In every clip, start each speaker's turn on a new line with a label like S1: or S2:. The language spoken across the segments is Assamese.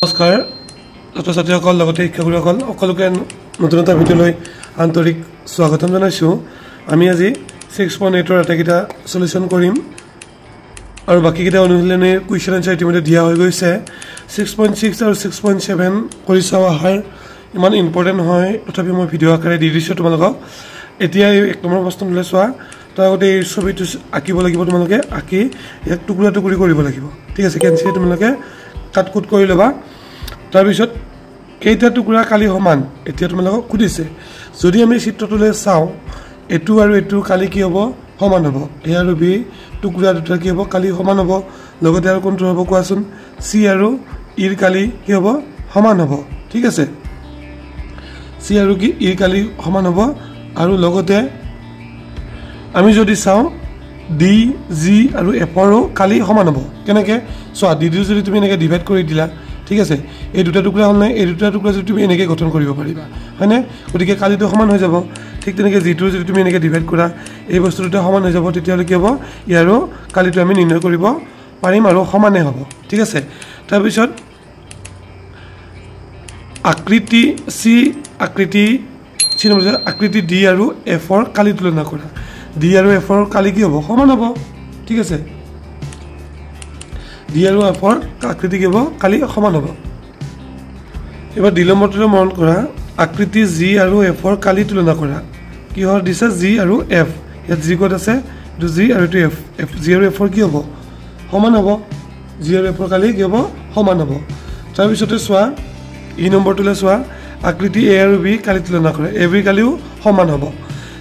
S1: নমস্কাৰ ছাত্ৰ-ছাত্ৰীসকল লগতে শিক্ষাগুৰুসকল সকলোকে নতুন এটা ভিডিঅ'লৈ আন্তৰিক স্বাগতম জনাইছোঁ। আমি আজি 6.8 ৰ আটাইকেইটা সলিউশন কৰিম আৰু বাকিকেইটা অনুশীলনীৰ কুৱেশ্যন আনসাৰ ইতিমধ্যে দিয়া হৈ গৈছে। 6.6 আৰু 6.7 কৰি চাওঁ আহাৰ ইমান ইম্পৰ্টেণ্ট হয়, তথাপি মই ভিডিঅ' আকাৰে দি দিছোঁ তোমালোকক। এতিয়া এই 1 নম্বৰ প্ৰশ্নটোলৈ চোৱা। তাৰ আগতে এই ছবিটো আঁকিব লাগিব, তোমালোকে আঁকি ইয়াক টুকুৰা টুকুৰি কৰিব লাগিব। ঠিক আছে, কেনচিলে তোমালোকে কাট কুট কৰি ল'বা। তাৰপিছত কেইটা টুকুৰা কালি সমান এতিয়া তোমালোকক সুধিছে। যদি আমি চিত্ৰটোলৈ চাওঁ, এটু আৰু এটু কালি কি হ'ব? সমান হ'ব। এ আৰু বি টুকুৰা দুটা কি হ'ব? কালি সমান হ'ব। লগতে আৰু কোনটো হ'ব কোৱাচোন? চি আৰু ইৰ কালি কি হ'ব? সমান হ'ব। ঠিক আছে, চি আৰু কি ইৰ কালি সমান হ'ব। আৰু লগতে আমি যদি চাওঁ ডি জি আৰু এফৰো কালি সমান হ'ব। কেনেকৈ চোৱা, ডিটো যদি তুমি এনেকৈ ডিভাইড কৰি দিলা, ঠিক আছে, এই দুটা টুকুৰা হ'ল নাই, এই দুটা টুকুৰা যদি তুমি এনেকৈ গঠন কৰিব পাৰিবা, হয়নে? গতিকে কালিটো সমান হৈ যাব। ঠিক তেনেকৈ জিটো যদি তুমি এনেকৈ ডিভাইড কৰা, এই বস্তু দুটা সমান হৈ যাব, তেতিয়াহ'লে কি হ'ব? ইয়াৰো কালিটো আমি নিৰ্ণয় কৰিব পাৰিম আৰু সমানে হ'ব। ঠিক আছে, তাৰপিছত আকৃতি চি, আকৃতি ডি আৰু এফৰ কালি তুলনা কৰা। ডি আৰু এফৰ কালি কি হ'ব? সমান হ'ব। ঠিক আছে, ডি আৰু এফৰ আকৃতি কি হ'ব? কালি সমান হ'ব। এবাৰ ডি নম্বৰটোলৈ মৰণ কৰা। আকৃতি জি আৰু এফৰ কালি তুলনা কৰা। কিহৰ দিছে? জি আৰু এফ। ইয়াত জি ক'ত আছে? এইটো জি আৰু এইটো এফ। জি আৰু এফৰ কি হ'ব? সমান হ'ব। জি আৰু এফৰ কালি কি হ'ব? সমান হ'ব। তাৰপিছতে চোৱা, ই নম্বৰটোলৈ চোৱা। আকৃতি এ আৰু বি কালি তুলনা কৰা। এ বিৰ কালিও সমান হ'ব।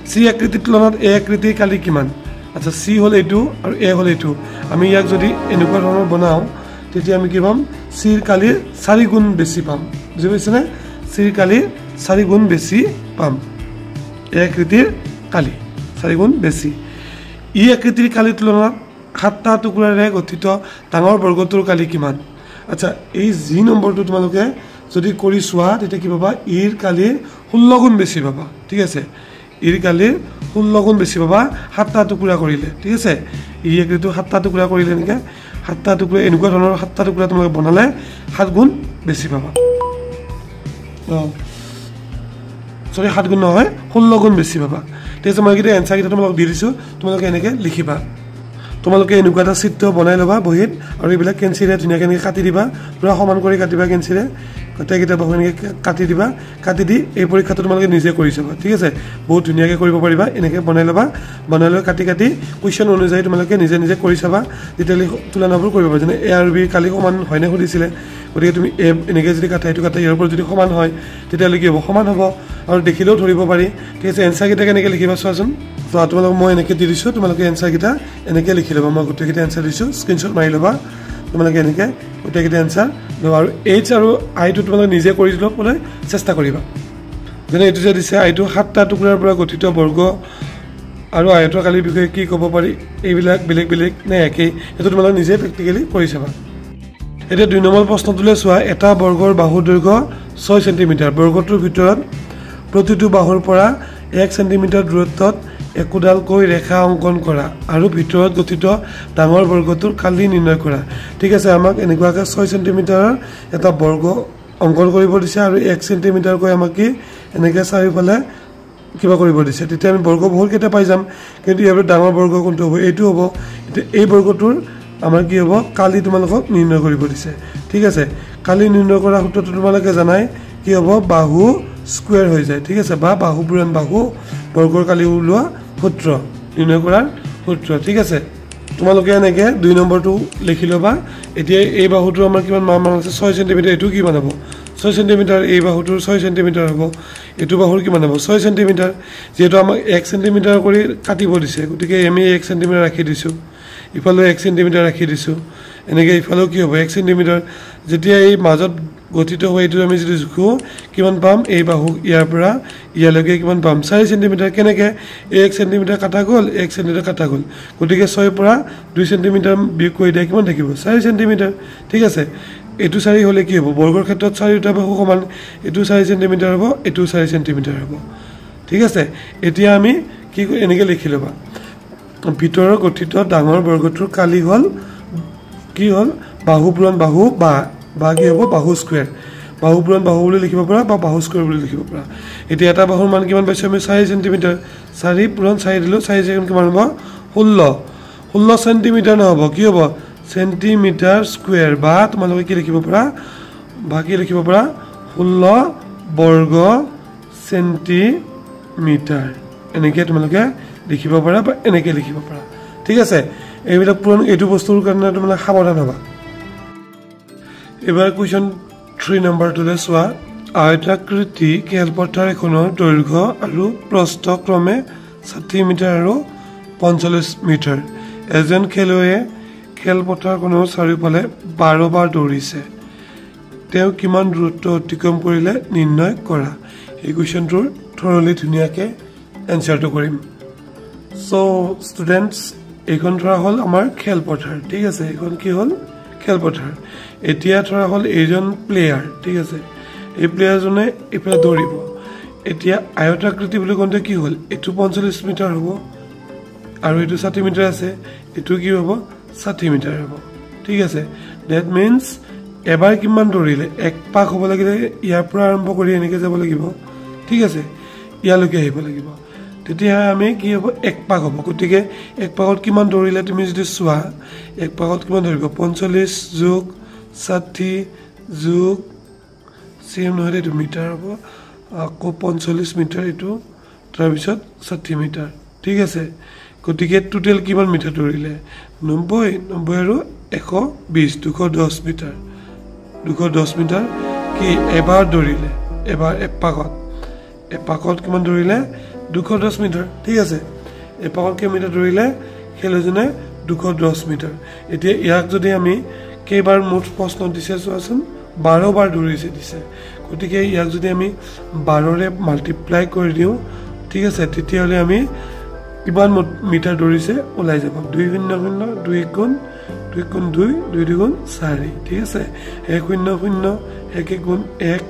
S1: চি আকৃতিৰ তুলনাত এ আকৃতিৰ কালি কিমান? আচ্ছা, চি হ'ল এইটো আৰু এ হ'ল এইটো। আমি ইয়াক যদি এনেকুৱা ধৰণৰ বনাওঁ, তেতিয়া আমি কি পাম? চিৰ কালিৰ 4 গুণ বেছি পাম। বুজি পাইছেনে? চিৰ কালিৰ 4 গুণ বেছি পাম। এ আকৃতিৰ কালি 4 গুণ বেছি। ই আকৃতিৰ কালিৰ তুলনাত 7টা টুকুৰাৰে গঠিত ডাঙৰ বৰ্গটোৰ কালি কিমান? আচ্ছা, এই জি নম্বৰটো তোমালোকে যদি কৰি চোৱা, তেতিয়া কি পাবা? ইৰ কালিৰ 16 গুণ বেছি পাবা। ঠিক আছে, ইৰ কালিৰ 16 গুণ বেছি পাবা 7টা টুকুৰা কৰিলে। ঠিক আছে, ই আকৃতিটো 7টা টুকুৰা কৰিলে, এনেকৈ 7টা টুকুৰা, এনেকুৱা ধৰণৰ 7টা টুকুৰা তোমালোকে বনালে 7 গুণ বেছি পাবা। চৰি, 7 গুণ নহয়, 16 গুণ বেছি পাবা। ঠিক আছে, মই এইকেইটা এনচাৰকেইটা তোমালোকক দি দিছোঁ, তোমালোকে এনেকৈ লিখিবা। তোমালোকে এনেকুৱা এটা চিত্ৰ বনাই ল'বা বহীত, আৰু এইবিলাক কেঞ্চিৰে ধুনীয়াকৈ এনেকৈ কাটি দিবা, পূৰা সমান কৰি কাটিবা কেঞ্চিৰে। গোটেইকেইটা বাহু এনেকৈ কাটি দিবা। কাটি দি এই পৰীক্ষাটো তোমালোকে নিজে কৰি চাবা। ঠিক আছে, বহুত ধুনীয়াকৈ কৰিব পাৰিবা। এনেকৈ বনাই ল'বা, বনাই লৈ কাটি কাটি কুৱেশ্যন অনুযায়ী তোমালোকে নিজে নিজে কৰি চাবা, তেতিয়াহ'লে তুলনাবোৰ কৰিব পাৰিবা। যেনে এ আৰু বি কালি সমান হয়নে সুধিছিলে, গতিকে তুমি এ এনেকৈ যদি কাটা, এইটো কাটা, ইয়াৰ ওপৰত যদি সমান হয়, তেতিয়াহ'লে কি হ'ব? সমান হ'ব। আৰু দেখিলেও ধৰিব পাৰি। ঠিক আছে, এনচাৰকেইটা কেনেকৈ লিখিবা চোৱাচোন। চোৱা, তোমালোকক মই এনেকৈ দি দিছোঁ, তোমালোকে এনচাৰকেইটা এনেকৈ লিখি ল'বা। মই গোটেইকেইটা এনচাৰ দিছোঁ, স্ক্ৰীনশ্বট মাৰি ল'বা। তোমালোকে এনেকৈ গোটেইকেইটা এনচাৰ ল'বা, আৰু এইচ আৰু আইটো তোমালোকে নিজে কৰি ল'বলৈ চেষ্টা কৰিবা। যেনে এইটো যে দিছে, আইটো 7টা টুকুৰাৰ পৰা গঠিত বৰ্গ আৰু আয়তৰ কালিৰ বিষয়ে কি ক'ব পাৰি? এইবিলাক বেলেগ বেলেগ নে একেই? সেইটো তোমালোকে নিজে প্ৰেক্টিকেলি কৰি চাবা। এতিয়া 2 নম্বৰ প্ৰশ্নটোলৈ চোৱা। এটা বৰ্গৰ বাহুৰ দৈৰ্ঘ্য 6 চেণ্টিমিটাৰ। বৰ্গটোৰ ভিতৰত প্ৰতিটো বাহুৰ পৰা 1 চেণ্টিমিটাৰ দূৰত্বত একোডালকৈ ৰেখা অংকন কৰা আৰু ভিতৰত গঠিত ডাঙৰ বৰ্গটোৰ কালি নিৰ্ণয় কৰা। ঠিক আছে, আমাক এনেকুৱাকৈ 6 চেণ্টিমিটাৰৰ এটা বৰ্গ অংকন কৰিব দিছে, আৰু 1 চেণ্টিমিটাৰকৈ আমাক কি এনেকৈ চাৰিওফালে কিবা কৰিব দিছে। তেতিয়া আমি বৰ্গ বহুত কেইটা পাই যাম, কিন্তু ইয়াৰ ডাঙৰ বৰ্গ কোনটো হ'ব? এইটো হ'ব। এতিয়া এই বৰ্গটোৰ আমাৰ কি হ'ব? কালি তোমালোকক নিৰ্ণয় কৰিব দিছে। ঠিক আছে, কালি নিৰ্ণয় কৰা সূত্ৰটো তোমালোকে জানাই, কি হ'ব? বাহু স্কুৱেৰ হৈ যায়। ঠিক আছে, বা বাহু পূৰণ বাহু বৰ্গৰ কালি ওলোৱা সূত্ৰ, নিৰ্ণয় কৰাৰ সূত্ৰ। ঠিক আছে, তোমালোকে এনেকৈ 2 নম্বৰটো লিখি ল'বা। এতিয়া এই বাহুটো আমাৰ কিমান মান আছে? 6 চেণ্টিমিটাৰ। এইটো কিমান হ'ব? 6 চেণ্টিমিটাৰ। এই বাহুটোৰ 6 চেণ্টিমিটাৰ হ'ব। এইটো বাহুৰ কিমান হ'ব? 6 চেণ্টিমিটাৰ। যিহেতু আমাক 1 চেণ্টিমিটাৰ কৰি কাটিব দিছে, গতিকে আমি 1 চেণ্টিমিটাৰ ৰাখি দিছোঁ, ইফালেও 1 চেণ্টিমিটাৰ ৰাখি দিছোঁ। এনেকৈ ইফালেও কি হ'ব? 1 চেণ্টিমিটাৰ। যেতিয়া এই মাজত গঠিত হয়, এইটো আমি যদি জোখোঁ, কিমান পাম? এই বাহু ইয়াৰ পৰা ইয়ালৈকে কিমান পাম? 4 চেণ্টিমিটাৰ। কেনেকৈ? 1 চেণ্টিমিটাৰ কাটা গ'ল, 1 চেণ্টিমিটাৰ কাটা গ'ল, গতিকে 6ৰ পৰা 2 চেণ্টিমিটাৰ বিয়োগ কৰি দিয়া কিমান থাকিব? 4 চেণ্টিমিটাৰ। ঠিক আছে, এইটো 4 হ'লে কি হ'ব? বৰ্গৰ ক্ষেত্ৰত 4টা বাহু সমান, এইটো 4 চেণ্টিমিটাৰ হ'ব, এইটো 4 চেণ্টিমিটাৰ হ'ব। ঠিক আছে, এতিয়া আমি কি এনেকৈ লিখি ল'বা। ভিতৰৰ গঠিত ডাঙৰ বৰ্গটোৰ কালি হ'ল কি হ'ল? বাহু পূৰণ বাহু বা বা কি হ'ব বাহু স্কুৱেৰ বাহু পূৰণ বাহু বুলি লিখিব পৰা বা বাহু স্কুৱেৰ বুলি লিখিব পৰা এতিয়া এটা বাহুৰ মান কিমান পাইছো আমি 4 সেন্টিমিটাৰ 4 পূৰণ 4 দিলো 4 সেকেন্ড কিমান হ'ব 16 সেন্টিমিটাৰ নহব কি হ'ব সেন্টিমিটাৰ স্কুৱেৰ বা তোমালোকে কি লিখিব পৰা বা কি লিখিব পৰা 16 বৰ্গ সেন্টিমিটাৰ এনেকে তোমালোকে লিখিব পৰা বা এনেকে লিখিব পৰা ঠিক আছে এইবিলাক পূৰণ এইটো বস্তুৰ কাৰণে তোমালোকে সাৱধান হ'বা এবাৰ কোৱেশ্চন 3 নম্বৰটোলে চোৱা আয়তাকৃতি খেলপথাৰ এখনৰ দৈৰ্ঘ্য আৰু প্ৰস্থ ক্ৰমে 60 মিটাৰ আৰু 45 মিটাৰ এজন খেলুৱৈয়ে খেলপথাৰখনৰ চাৰিওফালে 12 বাৰ দৌৰিছে তেওঁ কিমান দূৰত্ব অতিক্ৰম কৰিলে নিৰ্ণয় কৰা এই কোৱেশ্চনটোৰ থৰলি ধুনীয়াকে এনসাৰটো কৰিম সো ষ্টুডেন্টস এখন ধৰা হল আমাৰ খেলপথাৰ ঠিক আছে এখন কি হল খেলপথাৰ এতিয়া ধৰা হল এজন প্লেয়াৰ ঠিক আছে এই প্লেয়াৰজনে ইফালে দৌৰিব এতিয়া আয়তাকৃতি বুলি কওঁতে কি হল এটো 45 মিটাৰ হ'ব আৰু এটো 60 মিটাৰ আছে এটো কি হ'ব 60 মিটাৰ হ'ব ঠিক আছে দ্যাট মিন্স এবাৰ কিমান দৌৰিলে এক পাক হ'ব লাগিলে ইয়াৰ পৰা আৰম্ভ কৰি এনেকে যাব লাগিব ঠিক আছে ইয়ালৈকে আহিব লাগিব তেতিয়া আমি কি হ'ব এক পাক হ'ব গতিকে এক পাকত কিমান দৌৰিলে তুমি যদি চোৱা এক পাকত কিমান দৌৰিব 45 যোগ 60 যোগ সেম নহয় এটো মিটাৰ হ'ব আকৌ 45 মিটাৰ এটো তাৰ পিছত 60 মিটাৰ ঠিক আছে গতিকে টোটাল কিমান মিটাৰ দৌৰিলে 90 আৰু 120 210 মিটাৰ 210 মিটাৰ কি এবাৰ দৌৰিলে এবাৰ এপাকত কিমান দৌৰিলে 210 মিটাৰ ঠিক আছে এপাকত কিমান মিটাৰ দৌৰিলে খেলুৱৈজনে 210 মিটাৰ এতিয়া ইয়াক যদি আমি কেইবাৰ মুঠ প্ৰশ্ন দিছে চোৱাচোন 12 বাৰ দৌৰিছে দিছে গতিকে ইয়াক যদি আমি 12 ৰে মাল্টিপ্লাই কৰি দিও ঠিক আছে তেতিয়া হলে আমি কিমান মিটাৰ দৌৰিছে ওলাই যাব 2 শূন্য 2 গুণ 2 2 গুণ 4 ঠিক আছে 1 শূন্য 0 1 গুণ 1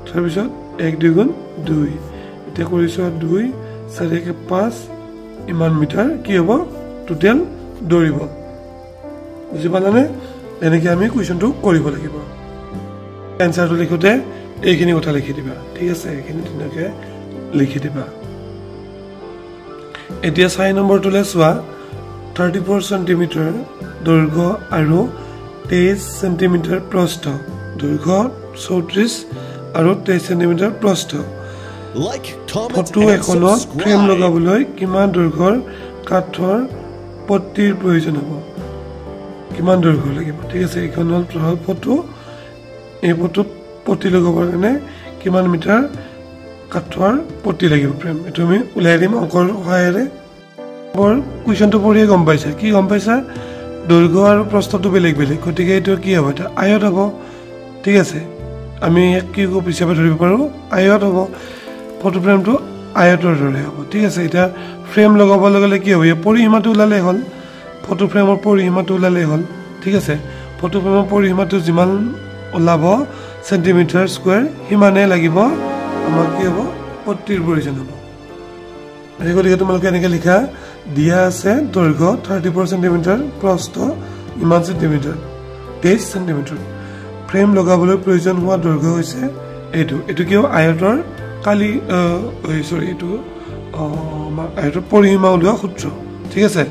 S1: তাৰ পিছত 1 2 গুণ 2 এতিয়া কৰিছো 2 4 1 5 ইমান মিটাৰ কি হ'ব টোটাল দৌৰিব বুজি পালানে এনেকৈ আমি কোৱেশ্চনটো কৰিব লাগিব এনসাৰটো লিখোতে এইখিনি কথা লিখি দিবা ঠিক আছে এইখিনি ধুনীয়াকৈ লিখি দিবা এতিয়া 4 নম্বৰটোলে চোৱা 34 সেন্টিমিটাৰ দৈৰ্ঘ্য আৰু 23 সেন্টিমিটাৰ প্ৰস্থ দৈৰ্ঘ্য 34 আৰু 23 সেন্টিমিটাৰ প্ৰস্থ ফটো এখনত ফ্ৰেম লগাবলৈ কিমান দৈৰ্ঘ্যৰ কাঠৰ পট্টিৰ প্ৰয়োজন হ'ব কিমান দৈৰ্ঘ্য লাগিব ঠিক আছে এখন হল ফটো এই ফটোত পট্টি লগাবৰ কাৰণে কিমান মিটাৰ কাঠৰ পট্টি লাগিব ফ্ৰেম এটো আমি উলাই দিম অংকৰ সহায়েৰে বৰ কোৱেশ্চনটো পঢ়িয়ে গম পাইছা কি গম পাইছা দৈৰ্ঘ্য আৰু প্ৰস্থটো বেলেগ বেলেগ গতিকে এটো কি হ'ব এটা আয়ত হ'ব ঠিক আছে আমি এক কি কো হিচাপে ধৰিব পাৰো আয়ত হ'ব ফটো ফ্ৰেমটো আয়তৰ দৰে হ'ব ঠিক আছে এটা ফ্ৰেম লগাব লগলে কি হ'ব এই পৰিসীমাটো ওলালে হ'ল ফটো ফ্ৰেমৰ পৰিসীমাটো ওলালে হ'ল ঠিক আছে ফটো ফ্ৰেমৰ পৰিসীমাটো যিমান ওলাব সেন্টিমিটাৰ স্কয়াৰ হিমানে লাগিব আমাক কি হ'ব পট্টিৰ প্ৰয়োজন হ'ব এই গতিকে তোমালোকে এনেকৈ লিখা দিয়া আছে দৈৰ্ঘ্য 34 সেন্টিমিটাৰ প্ৰস্থ ইমান সেন্টিমিটাৰ 23 সেন্টিমিটাৰ ফ্ৰেম লগাবলৈ প্ৰয়োজন হোৱা দৈৰ্ঘ্য হৈছে এটো কিও আয়তৰ কালি সৰি এটো আয়তৰ পৰিসীমা ওলোৱা সূত্ৰ ঠিক আছে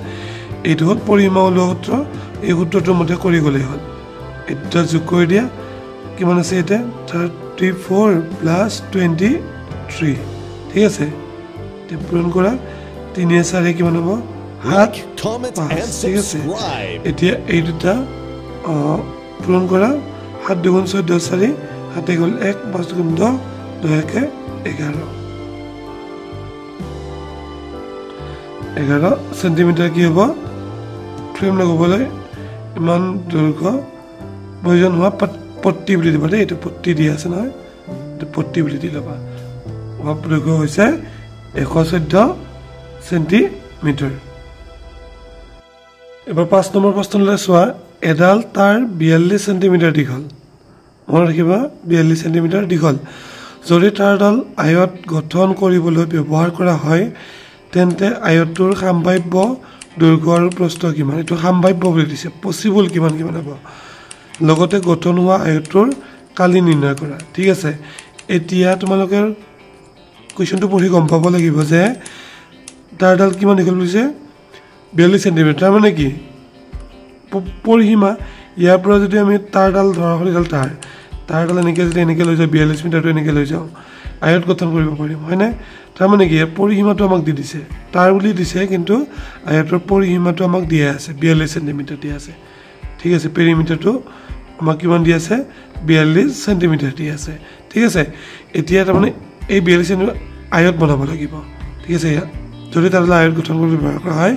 S1: এইটো হল পৰিসীমা ওলোৱা সূত্ৰ এই সূত্ৰটোৰ মতে কৰি গলে হ'ল এটা যোগ কৰি দিয়া কিমান আছে এটা 34 + 23 ঠিক আছে তে পূৰণ কৰা 3 4 কিমান হ'ব 7 ঠিক আছে এতিয়া এই দুটা পূৰণ কৰা 7 2 14 4 7 গল 1 5 গুণ 10 10 11 সেন্টিমিটাৰ কি হ'ব ফ্ৰেম লগাবলৈ ইমান দৈৰ্ঘ্য প্ৰয়োজন হোৱা পট্টি বুলি দিবা দেই এইটো পট্টি দিয়া আছে নহয় এইটো পট্টি বুলি দি ল'বা দৈৰ্ঘ্য হৈছে 114 সেন্টিমিটাৰ এবাৰ 5 নম্বৰ প্ৰশ্নলৈ চোৱা এডাল তাৰ 42 সেন্টিমিটাৰ দীঘল মনত ৰাখিবা 42 সেন্টিমিটাৰ দীঘল যদি তাৰডাল আয়ত গঠন কৰিবলৈ ব্যৱহাৰ কৰা হয় তেন্তে আয়তটোৰ সম্ভাৱ্য দৈৰ্ঘ্য আৰু প্ৰস্থ কিমান এটো সম্ভাৱ্য বুলি দিছে পসিবল কিমান হ'ব লগতে গঠন হোৱা আয়তটোৰ কালি নিৰ্ণয় কৰা ঠিক আছে এতিয়া তোমালোকে কোৱেশ্চনটো পঢ়ি গম পাব লাগিব যে তাৰডাল কিমান দীঘল বুলিছে 42 সেন্টিমিটাৰ তাৰ মানে কি পৰিসীমা ইয়াৰ পৰা যদি আমি তাৰডাল ধৰা হলে তাৰডাল এনেকে লৈ যাও 42 মিটাৰটো এনেকে লৈ যাও আয়ত গঠন কৰিব পাৰিম হয় না তাৰ মানে কি পৰিসীমাটো আমাক দি দিছে তাৰ বুলি দিছে কিন্তু আয়তৰ পৰিসীমাটো আমাক দিয়া আছে 42 সেন্টিমিটাৰ দিয়া আছে ঠিক আছে পেৰিমিটাৰটো আমাক কিমান দি আছে 42 সেন্টিমিটাৰ দি আছে ঠিক আছে এতিয়া তাৰ মানে এই 42 সেন্টিমিটাৰ আয়ত বনাব লাগিব ঠিক আছে যদি তাৰ আয়ত গঠন কৰিব ব্যৱহাৰ কৰা হয়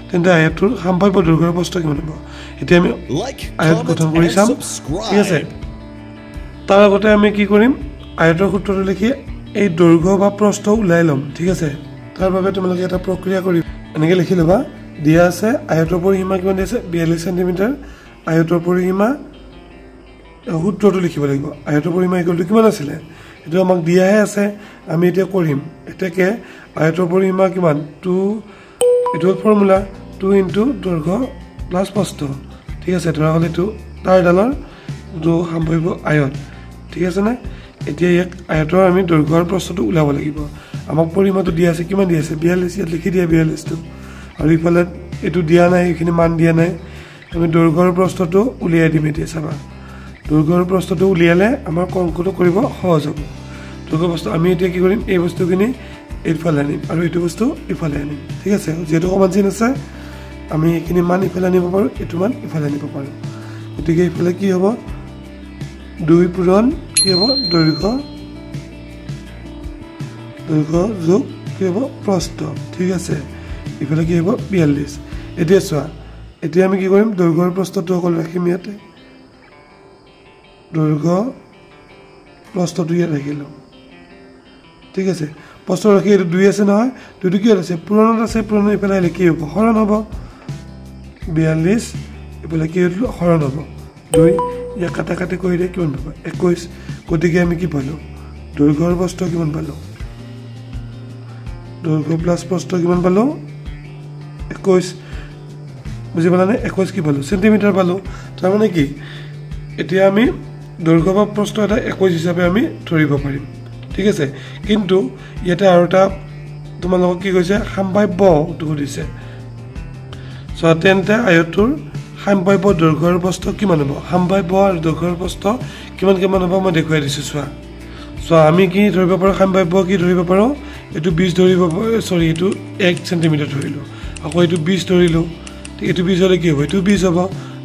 S1: তেন্তে আয়তৰ সম্ভাব্য দৈৰ্ঘ্যৰ প্ৰস্থ কিমান হ'ব এতিয়া আমি আয়ত গঠন কৰি চাম ঠিক আছে তাৰ আগতে আমি কি কৰিম আয়তৰ সূত্ৰটো লিখি এই দৈৰ্ঘ্য বা প্ৰস্থ উলাই লম ঠিক আছে তাৰ বাবে তোমালোকে এটা প্ৰক্ৰিয়া কৰি এনেকে লিখি লবা দিয়া আছে আয়তৰ পৰিসীমা কিমান দিছে 42 সেন্টিমিটাৰ আয়তৰ পৰিসীমা সূত্ৰটো লিখিব লাগিব আয়তৰ পৰিসীমা ইকুৱেল টু কিমান আছিল এটো আমাক দিয়াহে আছে আমি এতিয়া কৰিম এটাকে আয়তৰ পৰিসীমা কিমান 2 এটো ফৰ্মুলা 2 ইনটু দৈৰ্ঘ্য প্লাস প্ৰস্থ ঠিক আছে ধৰা হলে তো তাৰ ডালৰ তো সম্ভাব্য আয়ত ঠিক আছে না এতিয়া এক আয়তৰ আমি দৈৰ্ঘ্যৰ প্ৰস্থটো উলাব লাগিব আমাক পৰিমাণটো দিয়া আছে কিমান দিয়া আছে 42 ইয়াত লিখি দিয়া 42 টো আৰু ইফালে এটো দিয়া নাই এখিনি মান দিয়া নাই আমি দৈৰ্ঘ্যৰ প্ৰস্থটো উলিয়াই দিম এতিয়া চাবা দৈৰ্ঘ্যৰ প্ৰস্থটো উলিয়ালে আমাৰ অংকটো কৰিব সহজ হ'ব দৈৰ্ঘ্যৰ প্ৰস্থ আমি এতিয়া কি কৰিম এই বস্তুখিনি ইফালে আনিম আৰু এইটো বস্তু ইফালে আনিম ঠিক আছে যেটো সমান চিন আছে আমি এখিনি মান ইফালে আনিব পাৰো এটো মান ইফালে আনিব পাৰো গতিকে ইফালে কি হ'ব 2 পূৰণ কি হ'ব দৈৰ্ঘ্য যোগ কি হ'ব প্ৰস্থ ঠিক আছে ইফালে কি হ'ব 42 এতিয়া চোৱা এতিয়া আমি কি কৰিম দৈৰ্ঘ্যৰ প্ৰস্থটো অকল ৰাখিম ইয়াতে দৈৰ্ঘ্য প্ৰস্থটো ইয়াত ৰাখিলো ঠিক আছে প্ৰস্থ ৰাখি এটো 2 আছে নহয় 2টো কি আছে পূৰণত আছে পূৰণ ইফালে আহিলে কি হ'ব হৰণ হ'ব 42 ইফালে কি হলো হৰণ হ'ব 2 ইয়া কাটা কাটি কৰি দে কিমান পাবা 21 গতিকে আমি কি পালো দৈৰ্ঘ্যৰ প্ৰস্থ কিমান পালো দৈৰ্ঘ্য প্লাস প্ৰস্থ কিমান পালো 21 বুজি পালানে 21 কি পালো সেন্টিমিটাৰ পালো তাৰ মানে কি এতিয়া আমি দৈৰ্ঘ্য বা প্ৰস্থ এটা 21 হিচাপে আমি ধৰিব পাৰিম ঠিক আছে কিন্তু ইয়াতে আৰু এটা তোমালোকক কি কৈছে সম্ভাব্য দুখ দিছে সো তেন্তে আয়তৰ সম্ভাব্য দৈৰ্ঘ্যৰ প্ৰস্থ কিমান হ'ব সম্ভাব্য আৰু দৈৰ্ঘ্যৰ প্ৰস্থ কিমান হ'ব মই দেখুৱাই দিছো চোৱা আমি কি ধৰিব পাৰো সম্ভাব্য কি ধৰিব পাৰো এটো 20 ধৰিব সৰি এটো 1 সেন্টিমিটাৰ ধৰিলো আকৌ এটো 20 ধৰিলো এটো 20 হলে কি হ'ব এটো 20 হ'ব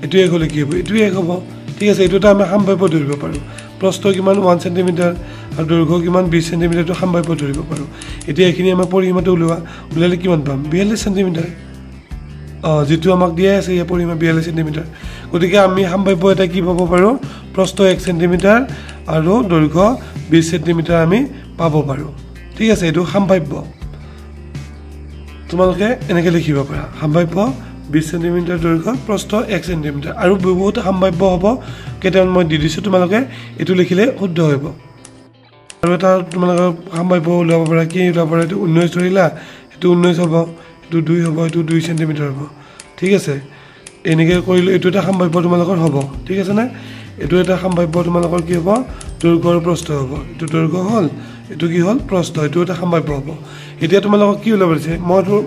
S1: এটো 1 হলে কি হ'ব এটো 1 হ'ব ঠিক আছে এটোটা আমি সম্ভাব্য ধৰিব পাৰো প্ৰস্থ কিমান 1 সেন্টিমিটাৰ আৰু দৈৰ্ঘ্য কিমান 20 সেন্টিমিটাৰটো সম্ভাব্য ধৰিব পাৰো এতিয়া এখিনি আমাৰ পৰিসীমাটো উলালে কিমান পাম 42 সেন্টিমিটাৰ যেটো আমাক দিয়া আছে এই পৰিসীমা 42 সেন্টিমিটাৰ গতিকে আমি সম্ভাব্য এটা কি পাব পাৰো প্ৰস্থ 1 সেন্টিমিটাৰ আৰু দৈৰ্ঘ্য 20 সেন্টিমিটাৰ আমি পাব পাৰো ঠিক আছে এটো সম্ভাব্য তোমালোকে এনেকে লিখিব পাৰা সম্ভাব্য 20 সেন্টিমিটাৰ দৈৰ্ঘ্য প্ৰস্থ 1 সেন্টিমিটাৰ আৰু বহুত সম্ভাব্য হ'ব কেইটামান মই দি দিছো তোমালোকে এটো লিখিলে শুদ্ধ হ'ব আৰু এটা তোমালোকে সম্ভাব্য ওলাব পাৰা কি ওলাব পাৰা এটো 19 ধৰিলা এটো 19 হ'ব এটো 2 হ'ব এটো 2 সেন্টিমিটাৰ হ'ব ঠিক আছে এনেকে কৰিলে এটো এটা সম্ভাব্য তোমালোকৰ হ'ব ঠিক আছে না এটো এটা সম্ভাব্য তোমালোকৰ কি হ'ব দৈৰ্ঘ্যৰ প্ৰস্থ হ'ব এটো দৈৰ্ঘ্য হ'ল এটো কি হ'ল প্ৰস্থ এটো এটা সম্ভাব্য হ'ব এতিয়া তোমালোকক কি ওলাব দিছে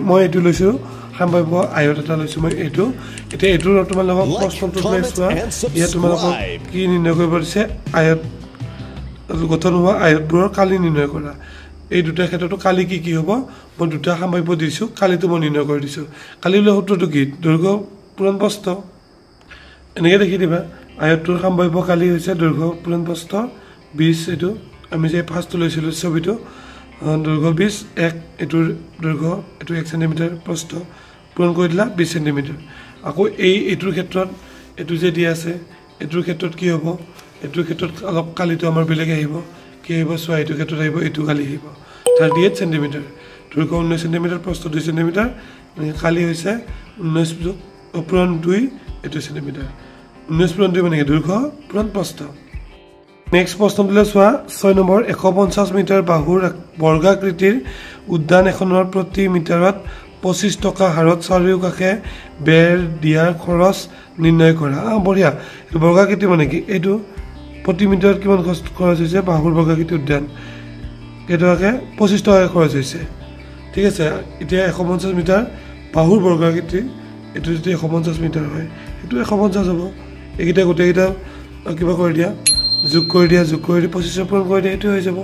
S1: মই এটো লৈছো সম্ভাব্য আয়ত এটা লৈছো মই এটো এতিয়া এটো তোমালোকক প্ৰশ্নটো লৈছোৱা ইয়া তোমালোকক কি নিৰ্ণয় কৰিব দিছে আয়ত গঠন হোৱা আয়তবোৰৰ কালি নিৰ্ণয় কৰা এই দুটা ক্ষেত্ৰটো কালি কি হ'ব মই দুটা সম্ভাব্য দিছো কালিটো মই নিৰ্ণয় কৰি দিছো কালি লৈ সূত্ৰটো কি দৈৰ্ঘ্য পূৰণ প্ৰস্থ এনেকে দেখি দিবা আয়তটোৰ সম্ভাব্য কালি হৈছে দৈৰ্ঘ্য পূৰণ প্ৰস্থ 20 এটো আমি যে ফাৰ্ষ্টটো লৈছিলো ছবিটো দৈৰ্ঘ্য 20 1 এটোৰ দৈৰ্ঘ্য এটো 1 সেন্টিমিটাৰ প্ৰস্থ পূৰণ কৰি দিলা 20 সেন্টিমিটাৰ আকৌ এটোৰ ক্ষেত্ৰত এটো যে দিয়া আছে এটোৰ ক্ষেত্ৰত কি হ'ব এটোৰ ক্ষেত্ৰত অলপ কালিটো আমাৰ বেলেগ আহিব কি আহিব সোৱা এটোৰ ক্ষেত্ৰত আহিব এটো কালি আহিব 38 সেন্টিমিটাৰ দৈৰ্ঘ্য 19 সেন্টিমিটাৰ প্ৰস্থ 2 সেন্টিমিটাৰ কালি হৈছে 19 পূৰণ 2 এটো সেন্টিমিটাৰ 19 পূৰণ 2 মানে দৈৰ্ঘ্য পূৰণ প্ৰস্থ নেক্সট প্ৰশ্নটো চোৱা 6 নম্বৰ 150 মিটাৰ বাহুৰ বৰ্গাকৃতিৰ উদ্যান এখনৰ প্ৰতি মিটাৰত 25 টকা হাৰত চাৰিওকাষে বেৰ দিয়াৰ খৰচ নিৰ্ণয় কৰা বঢ়িয়া বৰ্গাকৃতি মানে কি এইটো প্ৰতি মিটাৰত কিমান খৰচ হৈছে বাহুৰ বৰ্গাকৃতি উদ্যান কেইটকাকৈ 25 টকাকৈ খৰচ হৈছে ঠিক আছে এতিয়া 150 মিটাৰ বাহুৰ বৰ্গাকৃতি এইটো যদি 150 মিটাৰ হয় সেইটো 150 হ'ব এইকেইটা গোটেইকেইটা কিবা কৰি দিয়া যোগ কৰি দি 25 পূৰণ কৰি দিয়া এইটো হৈ যাব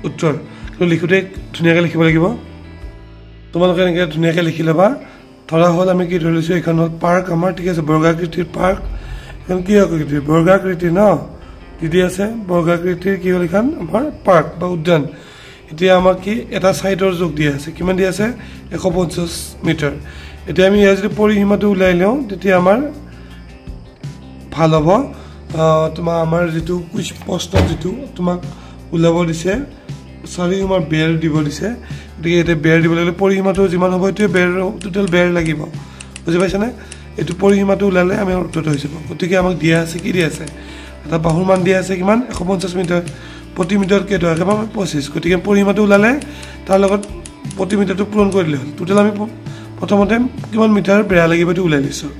S1: উত্তৰ কিন্তু লিখোঁতে ধুনীয়াকৈ লিখিব লাগিব তোমালোকে এনেকৈ ধুনীয়াকৈ লিখি ল'বা ধৰা হ'ল আমি কি ধৰি লৈছোঁ এইখন হ'ল পাৰ্ক আমাৰ ঠিক আছে বৰ্গাকৃতিৰ পাৰ্ক এখন কি আকৃতিৰ বৰ্গাকৃতি ন দি আছে বৰ্গাকৃতিৰ কি হ'ল এইখন আমাৰ পাৰ্ক বা উদ্যান এতিয়া আমাক কি এটা ছাইডৰ যোগ দিয়া আছে কিমান দিয়া আছে 150 মিটাৰ এতিয়া আমি ইয়াৰ যদি পৰিসীমাটো ওলাই লওঁ তেতিয়া আমাৰ ভাল হ'ব তোমাৰ আমাৰ যিটো কুইজ প্ৰশ্ন যিটো তোমাক ওলাব দিছে চাৰি আমাৰ বেৰ দিব দিছে গতিকে এতিয়া বেৰ দিব লাগিলে পৰিসীমাটো যিমান হ'ব এইটোৱে বেৰ টোটেল বেৰ লাগিব বুজি পাইছানে এইটো পৰিসীমাটো ওলালে আমি উত্তৰটো হৈ যাব গতিকে আমাক দিয়া আছে কি দিয়া আছে এটা বাহুৰ মান দিয়া আছে কিমান 150 মিটাৰ প্ৰতি মিটাৰত কেইটকা বা 25 গতিকে পৰিসীমাটো ওলালে তাৰ লগত প্ৰতি মিটাৰটো পূৰণ কৰি দিলে হ'ল টোটেল আমি প্ৰথমতে কিমান মিটাৰ বেৰা লাগিব এইটো ওলাই লৈছোঁ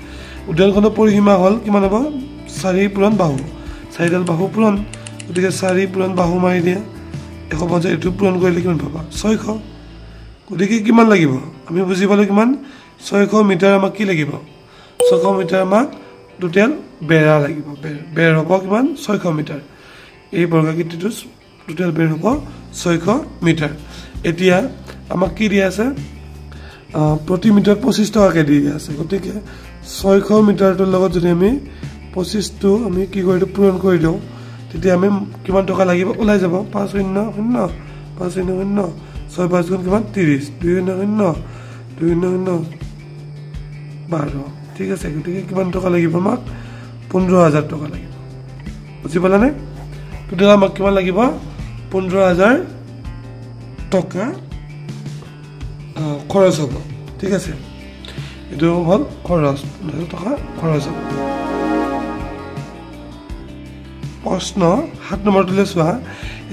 S1: উদ্যানখনৰ পৰিসীমা হ'ল কিমান হ'ব 4 পূৰণ বাহু 4ডাল বাহু পূৰণ গতিকে 4 পূৰণ বাহু মাৰি দিয়া 150 এইটো পূৰণ কৰিলে কিমান পাবা 600 গতিকে কিমান লাগিব আমি বুজি পালোঁ কিমান 600 মিটাৰ আমাক কি লাগিব 600 মিটাৰ আমাক টোটেল বেৰা লাগিব বেৰ হ'ব কিমান 600 মিটাৰ এই বৰ্গাকৃতিটো টোটেল বেৰ হ'ব 600 মিটাৰ এতিয়া আমাক কি দিয়া আছে প্ৰতি মিটাৰত 25 টকাকৈ দিয়া আছে গতিকে 600 মিটাৰটোৰ লগত যদি আমি 25টো আমি কি কৰি দিওঁ পূৰণ কৰি দিওঁ তেতিয়া আমি কিমান টকা লাগিব ওলাই যাব 500 500 6 5 গুণ কিমান 30 200 200 12 ঠিক আছে গতিকে কিমান টকা লাগিব আমাক 15000 টকা লাগিব বুজি পালানে টোটেল আমাক কিমান লাগিব 15000 টকা খৰচ হ'ব ঠিক আছে এইটো হ'ল খৰচ 15000 টকা খৰচ হ'ব প্ৰশ্ন 7 নম্বৰটোলৈ চোৱা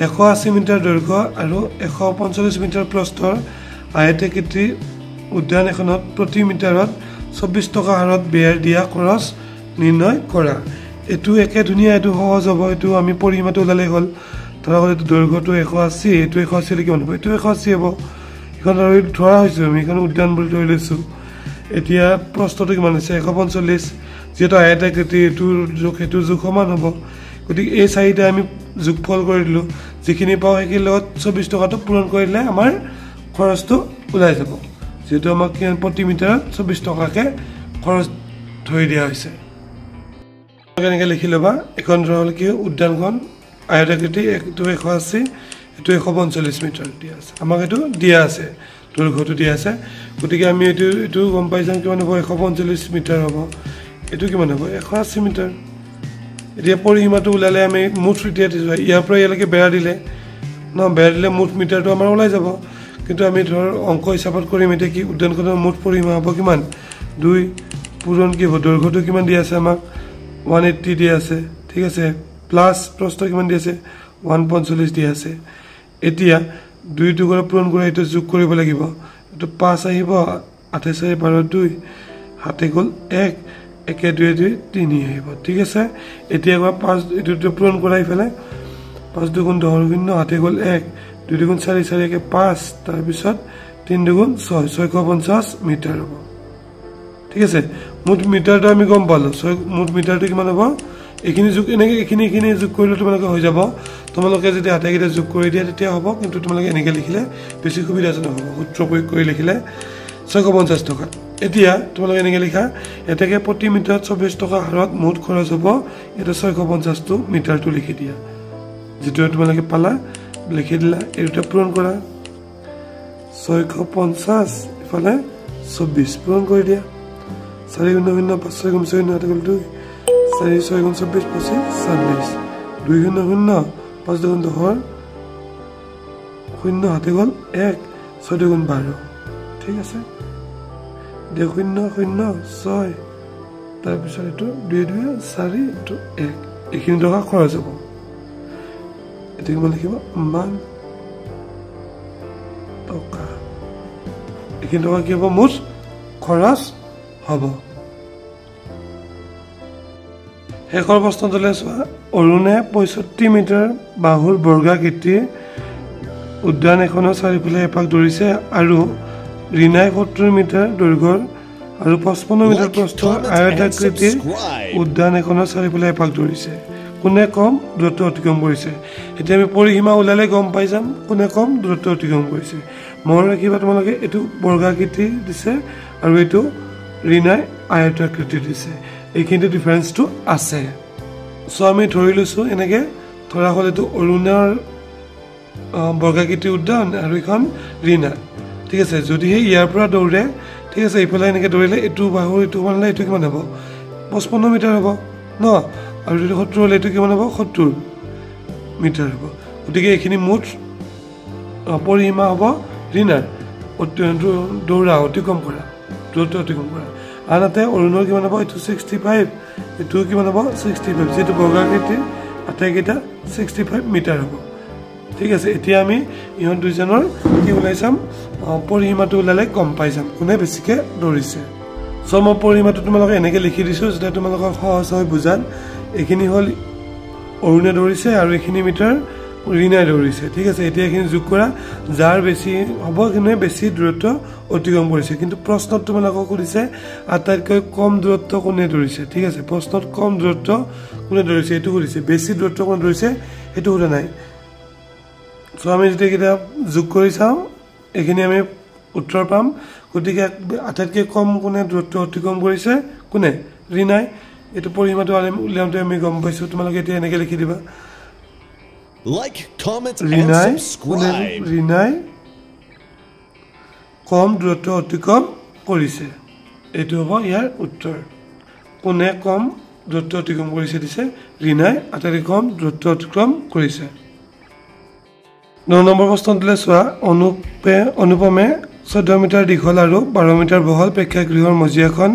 S1: 180 মিটাৰ দৈৰ্ঘ্য আৰু 145 মিটাৰ প্ৰস্থৰ আয়তাকৃতি উদ্যান এখনত প্ৰতি মিটাৰত 24 টকা হাৰত বেৰ দিয়া খৰচ নিৰ্ণয় কৰা এইটো একে ধুনীয়া এইটো সহজ হ'ব এইটো আমি পৰিসীমাটো ওলালে হ'ল ধৰা হ'ল এইটো দৈৰ্ঘ্যটো 180 এইটো 180 কিমান হ'ব এইটো 180 হ'ব এখন আৰু ধৰা হৈছোঁ আমি এখন উদ্যান বুলি ধৰি লৈছোঁ এতিয়া প্ৰস্থটো কিমান হৈছে 145 যিহেতু আয়তাকৃতি এইটোৰ জোখ সেইটো জোখ সমান হ'ব গতিকে এই চাৰিটা আমি যোগফল কৰি দিলোঁ যিখিনি পাওঁ সেইখিনিৰ লগত 24 টকাটো পূৰণ কৰিলে আমাৰ খৰচটো ওলাই যাব যেহেতু আমাক প্ৰতি মিটাৰত 24 টকাকৈ খৰচ ধৰি দিয়া হৈছে এনেকৈ লিখি ল'বা এখন ধৰা হ'ল কি উদ্যানখন আয়তাকৃতি এইটো 180 এইটো 145 মিটাৰ দিয়া আছে আমাক এইটো দিয়া আছে দৈৰ্ঘ্যটো দিয়া আছে গতিকে আমি এইটো গম পাই যাম কিমান হ'ব 145 মিটাৰ হ'ব এইটো কিমান হ'ব 180 মিটাৰ এতিয়া পৰিসীমাটো ওলালে আমি মুঠ এতিয়া ইয়াৰ পৰা ইয়ালৈকে বেৰা দিলে বেৰা দিলে মুঠ মিটাৰটো আমাৰ ওলাই যাব কিন্তু আমি ধৰ অংক হিচাপত কৰিম এতিয়া কি উদ্যানখনৰ মুঠ পৰিসীমা হ'ব কিমান 2 পূৰণ কি হ'ব দৈৰ্ঘ্যটো কিমান দিয়া আছে আমাক 180 দিয়া আছে ঠিক আছে প্লাছ প্ৰস্থ কিমান দিয়া আছে 145 দিয়া আছে এতিয়া 2 টুকুৰা পূৰণ কৰি এইটো যোগ কৰিব লাগিব এইটো 5 আহিব 28 12 2 হাতে গ'ল 1 1 2 2 3 আহিব ঠিক আছে এতিয়া 5 এইটো পূৰণ কৰা ইফালে 5 দুগুণ 10 0 হাতে গ'ল 1 2 দুগুণ 4 4 1 5 তাৰপিছত 3 দুগুণ 6 650 মিটাৰ হ'ব ঠিক আছে মুঠ মিটাৰটো আমি গম পালোঁ মুঠ মিটাৰটো কিমান হ'ব এইখিনি যোগ এনেকৈ এইখিনি যোগ কৰিলে তোমালোকে হৈ যাব তোমালোকে যদি আটাইকেইটা যোগ কৰি দিয়া তেতিয়া হ'ব কিন্তু তোমালোকে এনেকৈ লিখিলে বেছি সুবিধাজনক হ'ব সূত্ৰ প্ৰয়োগ কৰি লিখিলে 650 টকা এতিয়া তোমালোকে এনেকৈ লিখা এতেকে প্ৰতি মিটাৰত 24 টকা হাৰত মুঠ খৰচ হ'ব এটা 650টো মিটাৰটো লিখি দিয়া যেটো তোমালোকে পালা লিখি দিলা এটা পূৰণ কৰা 650 ইফালে 24 পূৰণ কৰি দিয়া 4 গুণ 0 5 গুণ 0 হাতে গ'ল 2 4 6 গুণ 24 25 26 2 গুণ 0 5 গুণ 10 0 হাতে গ'ল 1 6 গুণ 12 ঠিক আছে 2 0 0 6 তাৰপিছত এইটো 2 2 4 এইটো 1 এইখিনি টকা খৰচ হ'ব এটি কি লিখিব মান টকা এইখিনি টকা কি হ'ব মুঠ খৰচ হ'ব শেষৰ প্ৰশ্নটোলৈ চোৱা অৰুণে 65 মিটাৰ বাহুৰ বৰ্গাকৃতিৰ উদ্যান এখনৰ চাৰিওফালে এপাক দৌৰিছে আৰু ৰীনাই 70 মিটাৰ দৈৰ্ঘ্যৰ আৰু 55 মিটাৰ প্ৰস্থৰ আয়তাকৃতিৰ উদ্যান এখনৰ চাৰিওফালে এপাক দৌৰিছে কোনে কম দূৰত্ব অতিক্ৰম কৰিছে এতিয়া আমি পৰিসীমা ওলালে গম পাই যাম কোনে কম দূৰত্ব অতিক্ৰম কৰিছে মনত ৰাখিবা তোমালোকে এটো বৰ্গাকৃতি দিছে আৰু এটো ৰীনাই আয়তাকৃতি দিছে এইখিনিতে ডিফাৰেন্সটো আছে সো আমি ধৰি লৈছো এনেকে ধৰা হল এটো অৰুণৰ বৰ্গাকৃতি উদ্যান আৰু এখন ৰীনা ঠিক আছে যদি হে ইয়াৰ পৰা দৌৰে ঠিক আছে ইফালে এনেকে দৌৰিলে এটো বাহু এটো মানলে এটো কিমান হ'ব 55 মিটাৰ হ'ব ন আৰু যদি 70 হলে এটো কিমান হ'ব 70 মিটাৰ হ'ব গতিকে এইখিনি মুঠ পৰিসীমা হ'ব ৰীনাৰ দৌৰা অতিক্ৰম কৰা দূৰত্ব অতিক্ৰম কৰা আনহাতে অৰুণৰ কিমান হ'ব এটো 65 এটো কিমান হ'ব 65 যেটো বৰ্গাকৃতি আটাইকেইটা 65 মিটাৰ হ'ব ঠিক আছে এতিয়া আমি ইহত দুইজনৰ কি ওলাইছাম পৰিসীমাটো ওলালে গম পাই যাম কোনে বেছিকে দৌৰিছে সো মই পৰিসীমাটো তোমালোকে এনেকে লিখি দিছো যেটা তোমালোকক সহজ হৈ বুজান এখিনি হল অৰুণে দৌৰিছে আৰু এখিনি মিটাৰ ৰীনাই দৌৰিছে ঠিক আছে এতিয়া এখিনি যোগ কৰা যাৰ বেছি হ'ব কিনে বেছি দূৰত্ব অতিক্ৰম কৰিছে কিন্তু প্ৰশ্নত তোমালোকক কৰিছে আটাইতকৈ কম দূৰত্ব কোনে দৌৰিছে ঠিক আছে প্ৰশ্নত কম দূৰত্ব কোনে দৌৰিছে এটো কৰিছে বেছি দূৰত্ব কোনে দৌৰিছে এটো কৰা নাই সো আমি যদি কিটা যোগ কৰি চাও এখিনি আমি উত্তৰ পাম গতিকে আটাইতকৈ কম কোনে দূৰত্ব অতিক্ৰম কৰিছে কোনে ৰীনাই এটো পৰিসীমাটো উলিয়াওঁতে আমি গম পাইছো তোমালোকে এতিয়া এনেকে লিখি দিবা
S2: like comment and subscribe
S1: ৰীনাই কম দূৰত্ব অতিক্ৰম কৰিছে এটো হ'ব ইয়াৰ উত্তৰ কোনে কম দূৰত্ব অতিক্ৰম কৰিছে দিছে ৰীনাই আটাইতকৈ কম দূৰত্ব অতিক্ৰম কৰিছে 9 নম্বৰ প্ৰশ্নটোলৈ চোৱা অনুপমে 14 মিটাৰ দীঘল আৰু 12 মিটাৰ বহল প্ৰেক্ষাগৃহৰ মজিয়াখন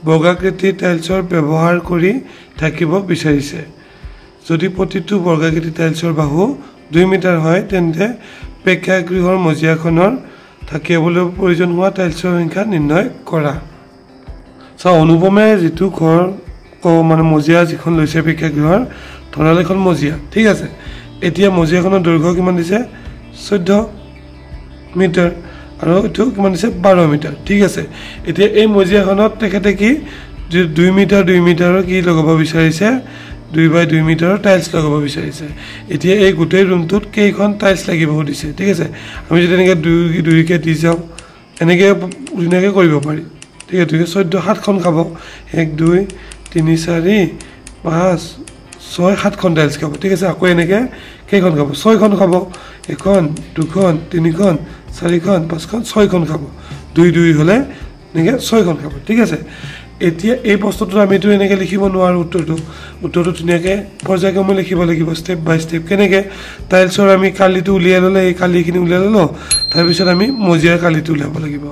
S1: বৰ্গাকৃতি টাইলছৰ ব্যৱহাৰ কৰি থাকিব বিচাৰিছে যদি প্ৰতিটো বৰ্গাকৃতি টাইলছৰ বাহু 2 মিটাৰ হয় তেন্তে প্ৰেক্ষাগৃহৰ মজিয়াখনৰ থাকিবলৈ প্ৰয়োজন হোৱা টাইলছৰ সংখ্যা নিৰ্ণয় কৰা সো অনুপমে যেটো ঘৰ মানে মজিয়া যিখন লৈছে প্ৰেক্ষাগৃহৰ ধৰালেখন মজিয়া ঠিক আছে এতিয়া মজিয়াখনৰ দৈৰ্ঘ্য কিমান দিছে 14 মিটাৰ আৰু এটো কিমান দিছে 12 মিটাৰ ঠিক আছে এতিয়া এই মজিয়াখনত তেখেতে কি 2 মিটাৰৰ কি লগাব বিচাৰিছে 2x2 মিটাৰৰ টাইলছ লগাব বিচাৰিছে এতিয়া এই গোটেই ৰুমটোত কেইখন টাইলছ লাগিব দিছে ঠিক আছে আমি যদি এনেকে 2 কে দি যাও এনেকে ধুনীয়াকৈ কৰিব পাৰি ঠিক আছে 14 7খন খাব 1 2 3 4 5 6 7খন টাইলছ খাব ঠিক আছে আকৌ এনেকে কেইখন খাব 6খন খাব 1খন 2খন 3খন 4খন 5খন 6খন খাব 2 2 হলে এনেকে 6খন খাব ঠিক আছে এতিয়া এই প্ৰশ্নটো আমি তো এনেকে লিখিব নোৱাৰো উত্তৰটো ধুনীয়াকৈ পৰ্যায়ক্ৰমে লিখিব লাগিব স্টেপ বাই স্টেপ কেনেকে টাইলছৰ আমি কালিটো উলিয়াই ললে এই কালিখিনি উলিয়াই ললো তাৰ পিছত আমি মজিয়াৰ কালিটো উলিয়াব লাগিব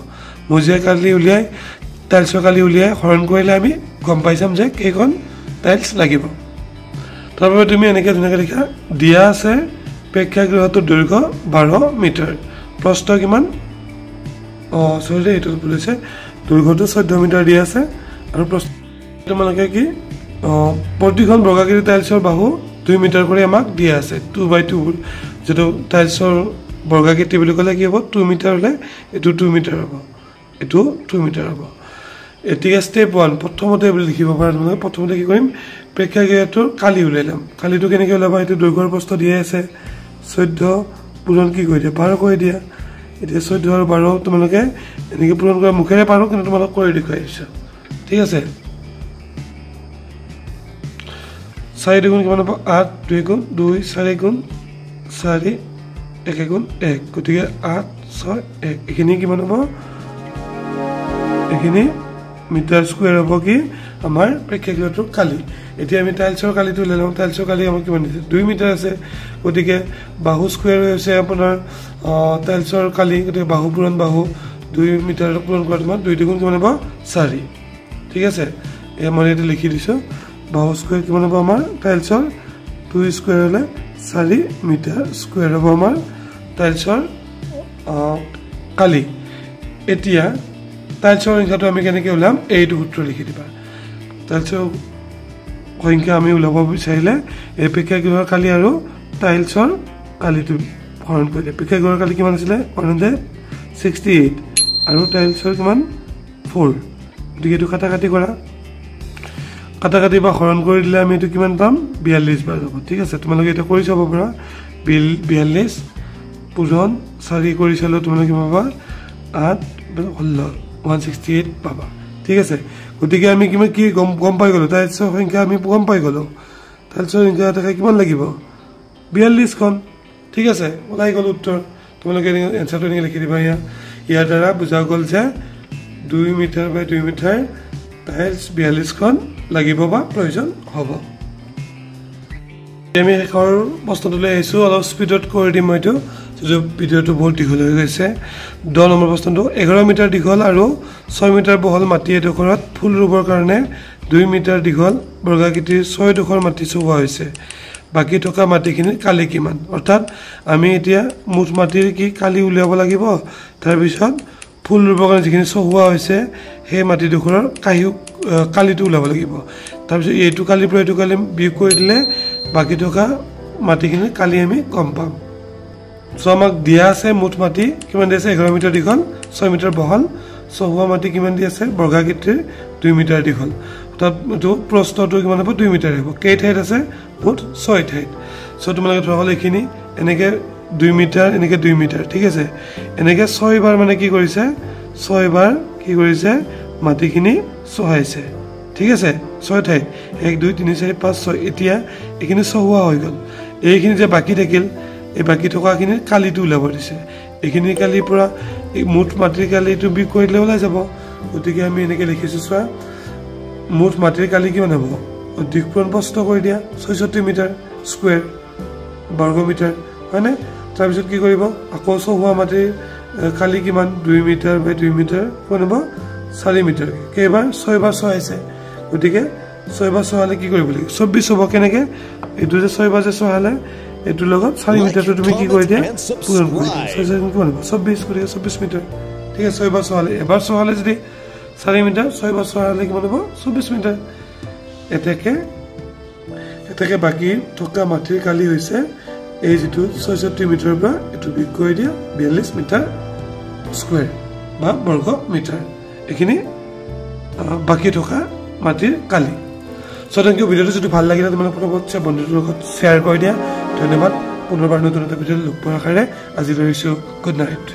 S1: মজিয়াৰ কালি উলিয়াই টাইলছৰ কালি উলিয়াই হৰণ কৰিলে আমি গম পাই যাম যে কেইখন টাইলছ লাগিব তাৰপৰা তুমি এনেকে ধুনীয়াকৈ লিখা দিয়া আছে প্ৰেক্ষাগৃহটোৰ দৈৰ্ঘ্য 12 মিটাৰ প্ৰস্থ কিমান সৰি এটো বুলিছে দৈৰ্ঘ্যটো 14 মিটাৰ দিয়া আছে আৰু প্ৰস্থ তোমালোকে কি প্ৰতিখন বৰ্গাকৃতি টাইলছৰ বাহু 2 মিটাৰ কৰি আমাক দিয়া আছে 2x2 যেটো টাইলছৰ বৰ্গাকৃতি বুলি ক'লে কি হ'ব 2 মিটাৰ হলে এটো 2 মিটাৰ হ'ব এটো 2 মিটাৰ হ'ব এতিয়া স্টেপ 1 প্ৰথমতে বুলি লিখিব পাৰা তোমালোকে প্ৰথমতে কি কৰিম প্ৰেক্ষাগৃহটোৰ কালি উলাইলাম কালিটো কেনেকৈ উলাবা এটো দৈৰ্ঘ্যৰ প্ৰস্থ দিয়া আছে 14 পূৰণ কি কৰি দিয়া 12 কৰি দিয়া এতিয়া 14 আৰু 12 তোমালোকে এনেকৈ পূৰণ কৰা মুখেৰে পাৰো কিন্তু তোমালোক কৰি দেখুৱাই দিছো ঠিক আছে 4 গুণ কিমান হ'ব 8 2 গুণ 2 4 গুণ 4 1 গুণ 1 গতিকে 8 6 1 এখিনি কিমান হ'ব এখিনি মিটাৰ স্কয়াৰ হ'ব কি আমাৰ প্ৰেক্ষাগৃহটোৰ কালি এতিয়া আমি টাইলছৰ কালিটো লৈলাম টাইলছৰ কালি আমাক কিমান দিছে 2 মিটাৰ আছে গতিকে বাহু স্কয়াৰ হৈছে আপোনাৰ টাইলছৰ কালি গতিকে বাহু পূৰণ বাহু 2 মিটাৰ পূৰণ কৰা তোমাৰ 2 গুণ কিমান হ'ব 4 ঠিক আছে এই মই এটা লিখি দিছো বাহু স্কয়াৰ কিমান হ'ব আমাৰ টাইলছৰ 2 স্কয়াৰ হলে 4 মিটাৰ স্কয়াৰ হ'ব আমাৰ টাইলছৰ কালি এতিয়া টাইলছৰ সংখ্যাটো আমি কেনেকৈ উলাম এইটো সূত্ৰ লিখি দিবা টাইলছৰ সংখ্যা আমি ওলাব বিচাৰিলে এই প্ৰেক্ষাগৃহৰ কালি আৰু টাইলছৰ কালিটো হৰণ কৰিলে প্ৰেক্ষাগৃহৰ কালি কিমান আছিলে 168 আৰু টাইলছৰ কিমান 4 গতিকে এইটো কাটাকাটি কৰা কাটাকাটি বা হৰণ কৰি দিলে আমি এইটো কিমান পাম 42 বাৰ যাব ঠিক আছে তোমালোকে এটা কৰি চাব পাৰা 42 পূৰণ 4 কৰি চালে তোমালোকে পাবা 8 16 168 পাবা ঠিক আছে গতিকে আমি কিমান কি গম পাই গলো টাইলছৰ সংখ্যা আমি গম পাই গলো টাইলছৰ সংখ্যা এটা কিমান লাগিব 42 খন ঠিক আছে ওলাই গল উত্তৰ তোমালোকে এনসাৰটো নিয়ে লিখি দিবা ইয়াৰ দ্বাৰা বুজা গল যে 2 মিটাৰ বাই 2 মিটাৰ টাইলছ 42 খন লাগিব বা প্ৰয়োজন হ'ব আমি শেষৰ প্ৰশ্নটোলৈ আহিছো অলপ স্পিডত কৰি দিম মইতো যে ভিডিওটো বহুত দীঘল হৈ গৈছে 10 নম্বৰ প্ৰশ্নটো 11 মিটাৰ দীঘল আৰু 6 মিটাৰ বহল মাটি এডোখৰত ফুল ৰুবৰ কাৰণে 2 মিটাৰ দীঘল বৰ্গাকৃতিৰ 6 ডোখৰ মাটি চোৱা হৈছে বাকি থকা মাটিখিনি কালি কিমান অৰ্থাৎ আমি এতিয়া মুঠ মাটিৰ কি কালি উলিয়াব লাগিব তাৰ পিছত ফুল ৰুবৰ কাৰণে যিখিনি চোৱা হৈছে সেই মাটি ডোখৰৰ কালিটো উলাব লাগিব তাৰ পিছত এইটো কালি পৰা এইটো কালি বিয়োগ কৰি দিলে বাকি থকা মাটিখিনি কালি আমি গম পাম সো আমাক দিয়া আছে মুঠ মাটি কিমান দিছে 11 মিটাৰ দীঘল 6 মিটাৰ বহল চোৱা মাটি কিমান দি আছে বৰ্গাকৃতিৰ 2 মিটাৰ দীঘল অৰ্থাৎ এইটো প্ৰস্থটো কিমান হ'ব 2 মিটাৰ হ'ব কেই ঠাইত আছে মুঠ 6 ঠাইত সো তোমালোকে ধৰা হল এইখিনি এনেকে 2 মিটাৰ এনেকে 2 মিটাৰ ঠিক আছে এনেকে 6 বাৰ মানে কি কৰিছে 6 বাৰ কি কৰিছে মাটিখিনি চহাইছে ঠিক আছে 6 ঠাইত 1 2 3 4 5 6 এতিয়া এইখিনি চহুৱা হৈ গল এইখিনি যে বাকি থাকিল এই বাকি থকাখিনি কালিটো উলাব দিছে এইখিনি কালি পৰা মুঠ মাটিৰ কালিটো বি কৰিলে ওলাই যাব গতিকে আমি এনেকে লিখিছো চোৱা মুঠ মাটিৰ কালি কিমান হ'ব দিকপূৰণ প্ৰস্ত কৰি দিয়া 66 মিটাৰ স্কয়াৰ বৰ্গ মিটাৰ হয়নে তাৰ পিছত কি কৰিব আকৌ চহুৱা মাটিৰ কালি কিমান 2 মিটাৰ বাই 2 মিটাৰ কোন হ'ব 4 মিটাৰ কেইবাৰ 6 বাৰ চহাইছে গতিকে 6 বাৰ চহালে কি কৰিব লাগিব 24 হ'ব কেনেকে এটো যে 6 বাৰ যে চহালে এটো লগত 4 মিটাৰটো তুমি কি কৰি দিয়া পূৰণ কৰি দিয়া 6 কিমান হ'ব 24 কৰি 24 মিটাৰ ঠিক আছে 6 বাৰ চহালে এবাৰ চহালে যদি 4 মিটাৰ 6 বাৰ চহালে কিমান হ'ব 24 মিটাৰ এটাকে বাকি থকা মাটিৰ কালি হৈছে এই যেটো 66 মিটাৰ পৰা এটো বিয়োগ কৰি দিয়া 42 মিটাৰ স্কয়াৰ বা বৰ্গ মিটাৰ এখিনি বাকি থকা মাটিৰ কালি সো থ্যাংক ইউ ভিডিওটো যদি ভাল লাগিলে তোমালোক পৰৱৰ্তী বন্ধুৰ লগত শেয়াৰ কৰি দিয়া ধন্যবাদ পুনৰবাৰ নতুন এটা ভিডিঅ লগ পোৱাৰ আশাৰে আজি লৈছো গুড নাইট